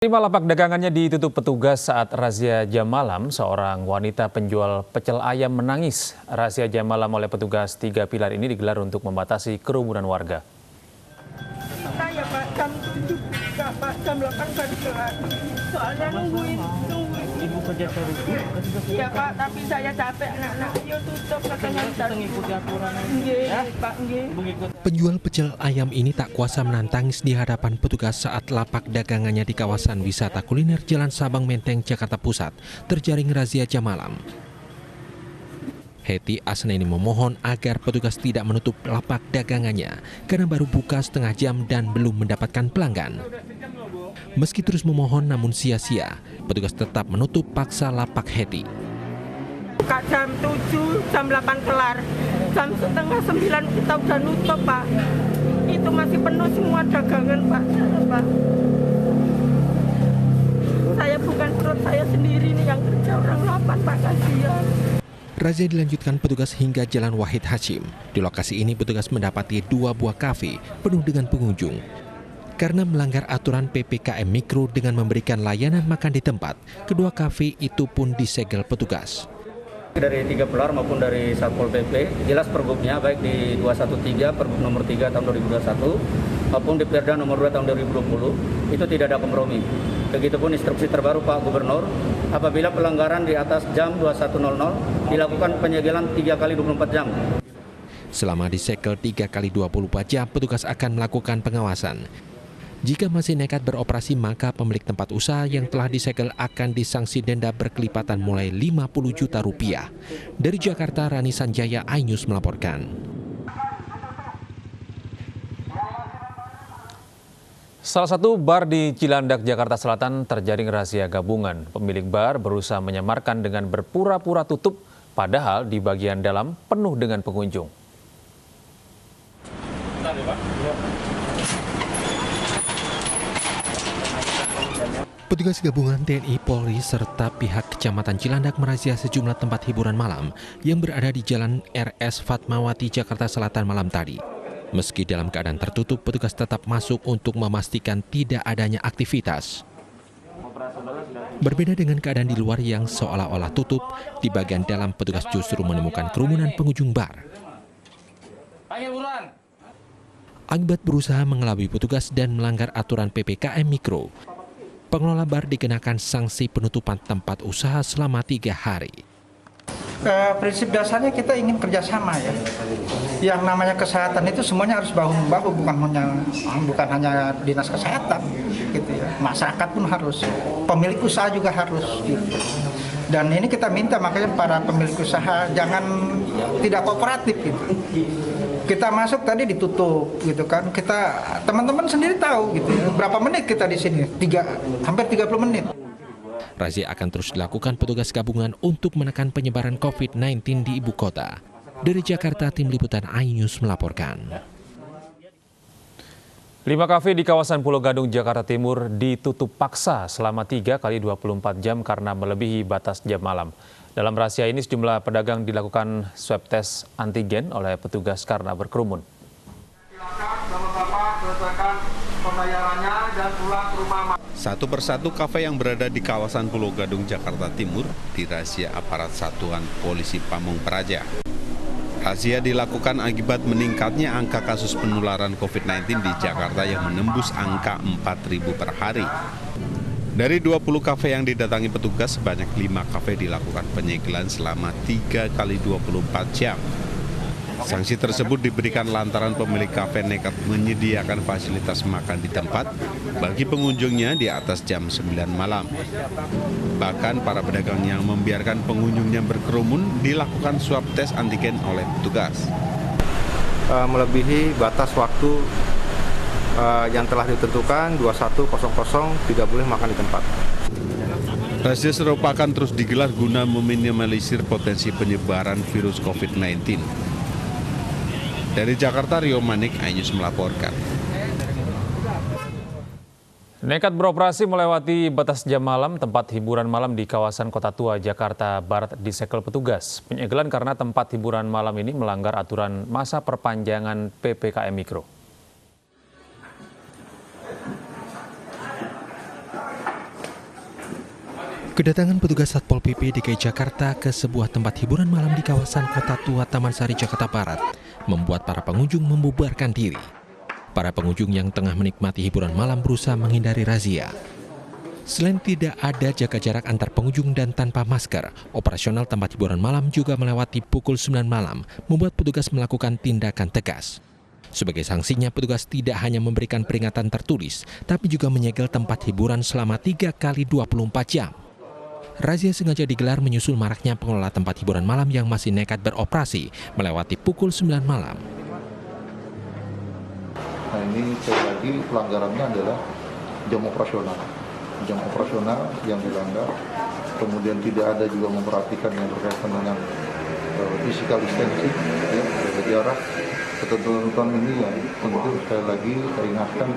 5 lapak dagangannya ditutup petugas saat razia jam malam. Seorang wanita penjual pecel ayam menangis. Razia jam malam oleh petugas 3 pilar ini digelar untuk membatasi kerumunan warga. Saya Pak, jam 7 buka Pak, jam 8 baru kelar. Soalnya nungguin. Ibu kerja terus. Iya Pak, tapi saya capek anak-anak. Yo tutup katanya. Mengikuti aturan. Nggih, Pak, nggih. Penjual pecel ayam ini tak kuasa menahan tangis di hadapan petugas saat lapak dagangannya di kawasan wisata kuliner Jalan Sabang Menteng, Jakarta Pusat terjaring razia jam malam. Heti Asnaini memohon agar petugas tidak menutup lapak dagangannya karena baru buka setengah jam dan belum mendapatkan pelanggan. Meski terus memohon namun sia-sia, petugas tetap menutup paksa lapak Heti. Buka jam 7, jam 8 kelar. Jam setengah 9 kita udah nutup Pak. Itu masih penuh semua dagangan Pak. Saya bukan perut saya sendiri nih yang kerja orang lapan Pak, kasihan. Razia dilanjutkan petugas hingga Jalan Wahid Hashim. Di lokasi ini petugas mendapati 2 buah kafe penuh dengan pengunjung. Karena melanggar aturan PPKM Mikro dengan memberikan layanan makan di tempat, kedua kafe itu pun disegel petugas. Dari 3 pilar maupun dari Satpol PP, jelas pergubnya baik di 213 Pergub nomor 3 tahun 2021 maupun di Perda nomor 2 tahun 2020 itu tidak ada kompromi. Begitupun instruksi terbaru Pak Gubernur, apabila pelanggaran di atas jam 21.00 dilakukan penyegelan 3 kali 24 jam. Selama disegel 3 kali 24 jam, petugas akan melakukan pengawasan. Jika masih nekat beroperasi, maka pemilik tempat usaha yang telah disegel akan disanksi denda berkelipatan mulai 50 juta rupiah. Dari Jakarta, Rani Sanjaya, iNews melaporkan. Salah satu bar di Cilandak, Jakarta Selatan terjaring razia gabungan. Pemilik bar berusaha menyamarkan dengan berpura-pura tutup, padahal di bagian dalam penuh dengan pengunjung. Petugas gabungan TNI, Polri, serta pihak Kecamatan Cilandak merazia sejumlah tempat hiburan malam yang berada di Jalan RS Fatmawati, Jakarta Selatan malam tadi. Meski dalam keadaan tertutup, petugas tetap masuk untuk memastikan tidak adanya aktivitas. Berbeda dengan keadaan di luar yang seolah-olah tutup, di bagian dalam petugas justru menemukan kerumunan pengunjung bar. Akibat berusaha mengelabui petugas dan melanggar aturan PPKM Mikro, pengelola bar dikenakan sanksi penutupan tempat usaha selama 3 hari. Prinsip dasarnya kita ingin kerjasama ya. Yang namanya kesehatan itu semuanya harus bahu-membahu, bukan hanya dinas kesehatan, gitu ya. Masyarakat pun harus, pemilik usaha juga harus. Gitu. Dan ini kita minta makanya para pemilik usaha jangan tidak kooperatif gitu. Kita masuk tadi ditutup gitu kan. Kita teman-teman sendiri tahu gitu ya. Berapa menit kita di sini? Hampir 30 menit. Razia akan terus dilakukan petugas gabungan untuk menekan penyebaran COVID-19 di ibu kota. Dari Jakarta, Tim Liputan iNews melaporkan. 5 kafe di kawasan Pulau Gadung, Jakarta Timur ditutup paksa selama 3 kali 24 jam karena melebihi batas jam malam. Dalam razia ini sejumlah pedagang dilakukan swab tes antigen oleh petugas karena berkerumun. Satu persatu kafe yang berada di kawasan Pulau Gadung, Jakarta Timur dirazia aparat Satuan Polisi Pamung Praja. Razia dilakukan akibat meningkatnya angka kasus penularan COVID-19 di Jakarta yang menembus angka 4.000 per hari. Dari 20 kafe yang didatangi petugas, sebanyak 5 kafe dilakukan penyegelan selama 3 kali 24 jam. Sanksi tersebut diberikan lantaran pemilik kafe nekat menyediakan fasilitas makan di tempat bagi pengunjungnya di atas jam 9 malam. Bahkan para pedagang yang membiarkan pengunjungnya berkerumun dilakukan swab tes antigen oleh petugas. Melebihi batas waktu yang telah ditentukan 21.00 tidak boleh makan di tempat. Razia serupa akan terus digelar guna meminimalisir potensi penyebaran virus COVID-19. Dari Jakarta, Rio Manik, iNews melaporkan. Nekat beroperasi melewati batas jam malam, tempat hiburan malam di kawasan Kota Tua, Jakarta Barat disegel petugas. Penyegelan karena tempat hiburan malam ini melanggar aturan masa perpanjangan PPKM Mikro. Kedatangan petugas Satpol PP DKI Jakarta ke sebuah tempat hiburan malam di kawasan Kota Tua Taman Sari, Jakarta Barat membuat para pengunjung membubarkan diri. Para pengunjung yang tengah menikmati hiburan malam berusaha menghindari razia. Selain tidak ada jaga jarak antar pengunjung dan tanpa masker, operasional tempat hiburan malam juga melewati pukul 9 malam, membuat petugas melakukan tindakan tegas. Sebagai sanksinya, petugas tidak hanya memberikan peringatan tertulis, tapi juga menyegel tempat hiburan selama 3 kali 24 jam. Razia sengaja digelar menyusul maraknya pengelola tempat hiburan malam yang masih nekat beroperasi melewati pukul 9 malam. Nah, ini sekali lagi pelanggarannya adalah jam operasional. Jam operasional yang dilanggar, kemudian tidak ada juga memperhatikan yang berkaitan dengan physical distancing, ya, jaga jarak. Ketentuan ini ya tentu sekali lagi saya ingatkan,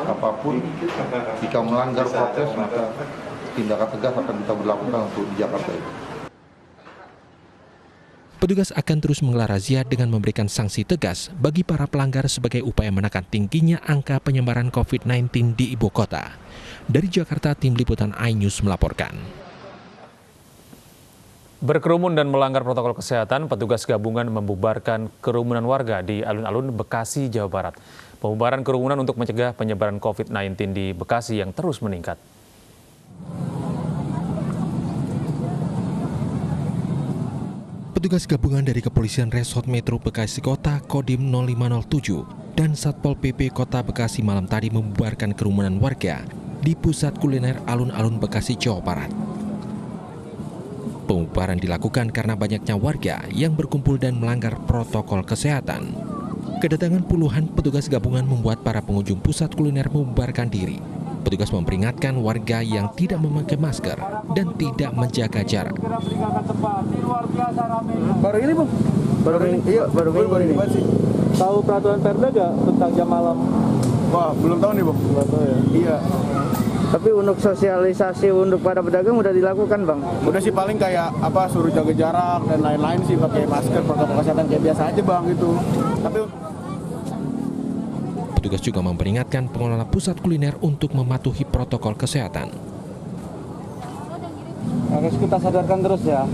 apapun jika melanggar prokes maka tindakan tegas akan kita berlakukan untuk di Jakarta ini. Petugas akan terus menggelar razia dengan memberikan sanksi tegas bagi para pelanggar sebagai upaya menekan tingginya angka penyebaran COVID-19 di ibu kota. Dari Jakarta, Tim Liputan iNews melaporkan. Berkerumun dan melanggar protokol kesehatan, petugas gabungan membubarkan kerumunan warga di alun-alun Bekasi, Jawa Barat. Pembubaran kerumunan untuk mencegah penyebaran COVID-19 di Bekasi yang terus meningkat. Petugas gabungan dari Kepolisian Resort Metro Bekasi Kota Kodim 0507 dan Satpol PP Kota Bekasi malam tadi membubarkan kerumunan warga di pusat kuliner alun-alun Bekasi, Jawa Barat. Pembubaran dilakukan karena banyaknya warga yang berkumpul dan melanggar protokol kesehatan. Kedatangan puluhan petugas gabungan membuat para pengunjung pusat kuliner membubarkan diri. Petugas memperingatkan warga yang tidak memakai masker dan tidak menjaga jarak. Baru ini, Bang? Baru ini. Tahu peraturan Perda nggak tentang jam malam? Wah, belum tahu nih, Bang. Belum tahu ya? Iya. Tapi untuk sosialisasi untuk para pedagang udah dilakukan, Bang? Udah sih paling kayak suruh jaga jarak dan lain-lain sih, pakai masker, protokol kesehatan kayak biasa aja, Bang, gitu. Tapi petugas juga memperingatkan pengelola pusat kuliner untuk mematuhi protokol kesehatan. Harus kita sadarkan terus ya.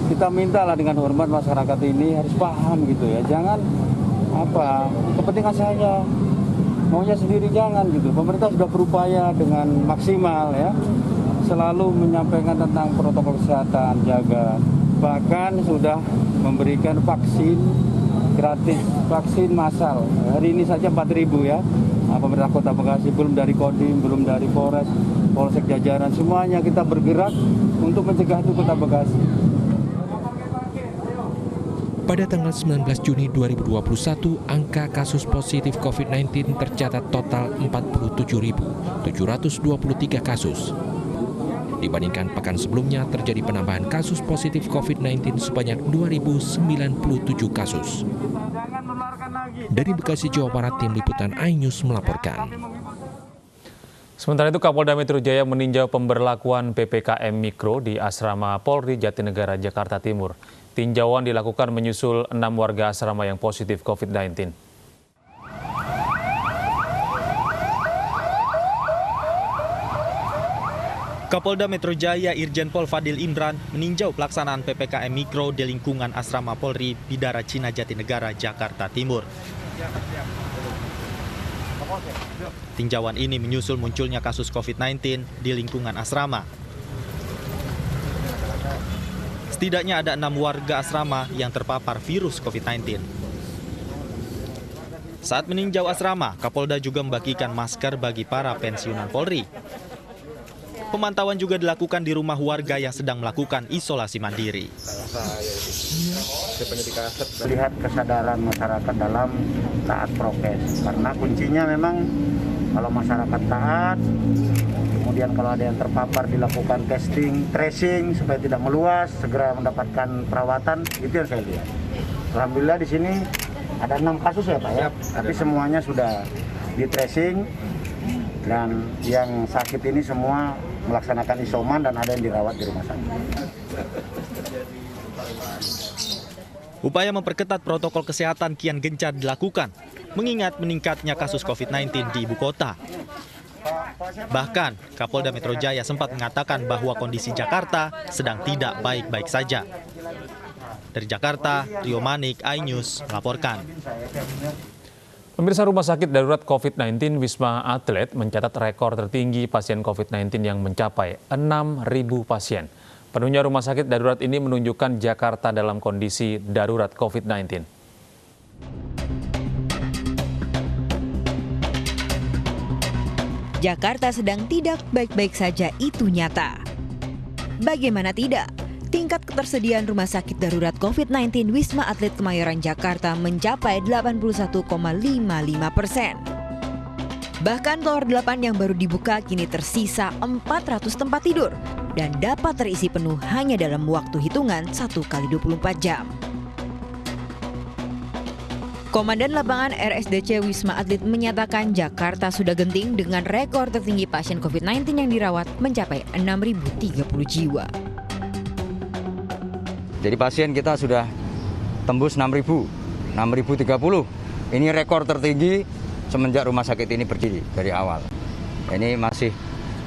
Kita mintalah dengan hormat masyarakat ini harus paham gitu ya. Jangan kepentingan saya, maunya sendiri jangan gitu. Pemerintah sudah berupaya dengan maksimal ya. Selalu menyampaikan tentang protokol kesehatan, jaga. Bahkan sudah memberikan vaksin gratis, vaksin massal. Hari ini saja 4.000 ya. Pemerintah Kota Bekasi, belum dari Kodim, belum dari Polres, Polsek jajaran, semuanya kita bergerak untuk mencegah itu Kota Bekasi. Pada tanggal 19 Juni 2021, angka kasus positif COVID-19 tercatat total 47.723 kasus. Dibandingkan pekan sebelumnya, terjadi penambahan kasus positif COVID-19 sebanyak 2.097 kasus. Dari Bekasi, Jawa Barat, Tim Liputan iNews melaporkan. Sementara itu, Kapolda Metro Jaya meninjau pemberlakuan PPKM Mikro di Asrama Polri Jatinegara, Jakarta Timur. Tinjauan dilakukan menyusul 6 warga asrama yang positif COVID-19. Kapolda Metro Jaya Irjen Pol Fadil Imran meninjau pelaksanaan PPKM Mikro di lingkungan Asrama Polri Bidara Cina Jatinegara, Jakarta Timur. Tinjauan ini menyusul munculnya kasus COVID-19 di lingkungan asrama. Setidaknya ada 6 warga asrama yang terpapar virus COVID-19. Saat meninjau asrama, Kapolda juga membagikan masker bagi para pensiunan Polri. Pemantauan juga dilakukan di rumah warga yang sedang melakukan isolasi mandiri. Lihat kesadaran masyarakat dalam taat prokes. Karena kuncinya memang kalau masyarakat taat, kemudian kalau ada yang terpapar dilakukan testing, tracing supaya tidak meluas, segera mendapatkan perawatan, itu yang saya lihat. Alhamdulillah di sini ada 6 kasus ya Pak ya, tapi semuanya sudah di tracing dan yang sakit ini semua melaksanakan isoman dan ada yang dirawat di rumah sakit. Upaya memperketat protokol kesehatan kian gencar dilakukan, mengingat meningkatnya kasus COVID-19 di ibu kota. Bahkan, Kapolda Metro Jaya sempat mengatakan bahwa kondisi Jakarta sedang tidak baik-baik saja. Dari Jakarta, Rio Manik, iNews melaporkan. Pemirsa, Rumah Sakit Darurat COVID-19 Wisma Atlet mencatat rekor tertinggi pasien COVID-19 yang mencapai 6.000 pasien. Penuhnya rumah sakit darurat ini menunjukkan Jakarta dalam kondisi darurat COVID-19. Jakarta sedang tidak baik-baik saja, itu nyata. Bagaimana tidak? Tingkat ketersediaan rumah sakit darurat COVID-19 Wisma Atlet Kemayoran Jakarta mencapai 81,55%. Bahkan tower 8 yang baru dibuka kini tersisa 400 tempat tidur dan dapat terisi penuh hanya dalam waktu hitungan 1 kali 24 jam. Komandan Lapangan RSDC Wisma Atlet menyatakan Jakarta sudah genting dengan rekor tertinggi pasien COVID-19 yang dirawat mencapai 6.030 jiwa. Jadi pasien kita sudah tembus 6.030. Ini rekor tertinggi semenjak rumah sakit ini berdiri dari awal. Ini masih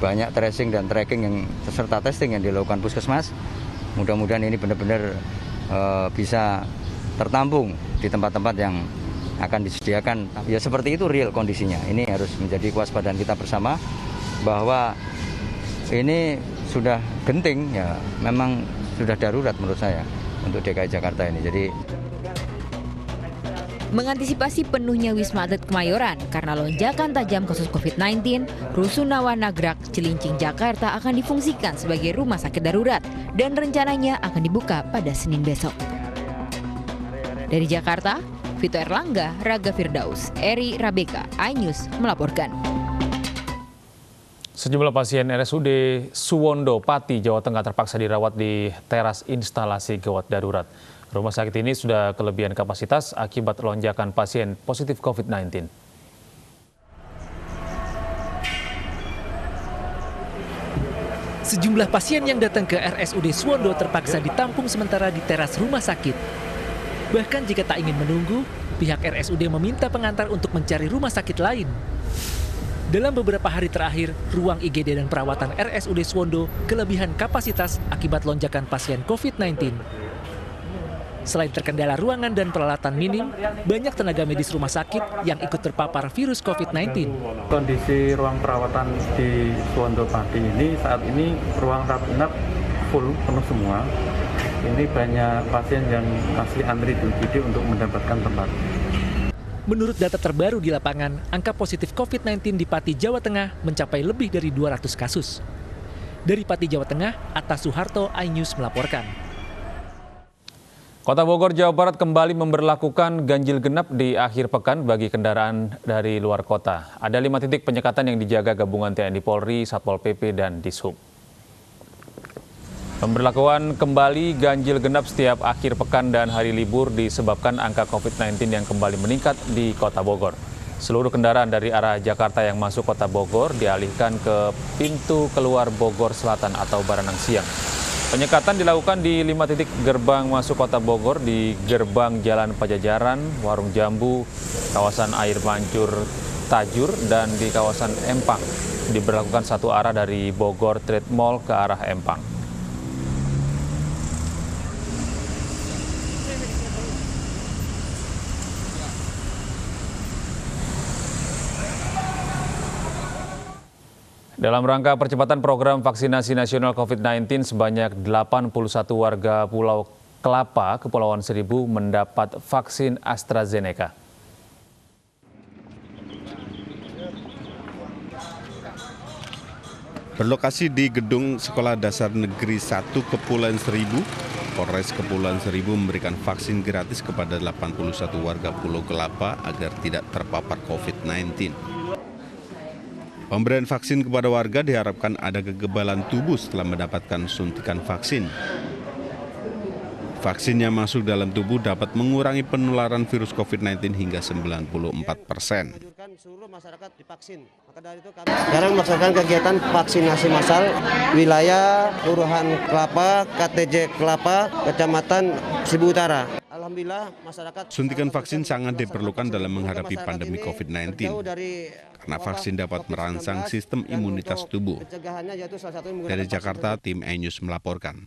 banyak tracing dan tracking yang serta testing yang dilakukan Puskesmas. Mudah-mudahan ini benar-benar bisa tertampung di tempat-tempat yang akan disediakan. Ya seperti itu real kondisinya. Ini harus menjadi kewaspadaan kita bersama bahwa ini sudah genting, ya memang sudah darurat menurut saya untuk DKI Jakarta ini. Jadi mengantisipasi penuhnya Wisma Atlet Kemayoran karena lonjakan tajam kasus COVID-19, Rusunawa Nagrak, Cilincing, Jakarta akan difungsikan sebagai rumah sakit darurat dan rencananya akan dibuka pada Senin besok. Dari Jakarta, Vito Erlangga, Raga Firdaus, Eri Rabeka, iNews melaporkan. Sejumlah pasien RSUD Suwondo, Pati, Jawa Tengah terpaksa dirawat di teras instalasi gawat darurat. Rumah sakit ini sudah kelebihan kapasitas akibat lonjakan pasien positif COVID-19. Sejumlah pasien yang datang ke RSUD Suwondo terpaksa ditampung sementara di teras rumah sakit. Bahkan jika tak ingin menunggu, pihak RSUD meminta pengantar untuk mencari rumah sakit lain. Dalam beberapa hari terakhir, ruang IGD dan perawatan RSUD Suwondo kelebihan kapasitas akibat lonjakan pasien COVID-19. Selain terkendala ruangan dan peralatan minim, banyak tenaga medis rumah sakit yang ikut terpapar virus COVID-19. Kondisi ruang perawatan di Suwondo Pati ini saat ini ruang rawat inap full, penuh semua. Ini banyak pasien yang masih antri di UGD untuk mendapatkan tempat. Menurut data terbaru di lapangan, angka positif COVID-19 di Pati, Jawa Tengah mencapai lebih dari 200 kasus. Dari Pati, Jawa Tengah, Atta Suharto, iNews melaporkan. Kota Bogor, Jawa Barat kembali memberlakukan ganjil genap di akhir pekan bagi kendaraan dari luar kota. Ada 5 titik penyekatan yang dijaga gabungan TNI Polri, Satpol PP, dan Dishub. Pemberlakuan kembali ganjil genap setiap akhir pekan dan hari libur disebabkan angka COVID-19 yang kembali meningkat di Kota Bogor. Seluruh kendaraan dari arah Jakarta yang masuk Kota Bogor dialihkan ke pintu keluar Bogor Selatan atau Baranang Siang. Penyekatan dilakukan di 5 titik gerbang masuk Kota Bogor di gerbang Jalan Pajajaran, Warung Jambu, kawasan Air Mancur Tajur, dan di kawasan Empang. Diberlakukan satu arah dari Bogor Trade Mall ke arah Empang. Dalam rangka percepatan program vaksinasi nasional COVID-19, sebanyak 81 warga Pulau Kelapa, Kepulauan Seribu mendapat vaksin AstraZeneca. Berlokasi di Gedung Sekolah Dasar Negeri 1 Kepulauan Seribu, Polres Kepulauan Seribu memberikan vaksin gratis kepada 81 warga Pulau Kelapa agar tidak terpapar COVID-19. Pemberian vaksin kepada warga diharapkan ada kekebalan tubuh setelah mendapatkan suntikan vaksin. Vaksin yang masuk dalam tubuh dapat mengurangi penularan virus COVID-19 hingga 94%. Sekarang melaksanakan kegiatan vaksinasi massal wilayah Kelurahan Kelapa, KTJ Kelapa, Kecamatan Sibu Utara. Alhamdulillah masyarakat. Suntikan vaksin sangat diperlukan dalam menghadapi pandemi COVID-19. karena vaksin dapat merangsang sistem imunitas tubuh. Dari Jakarta, tim iNews melaporkan.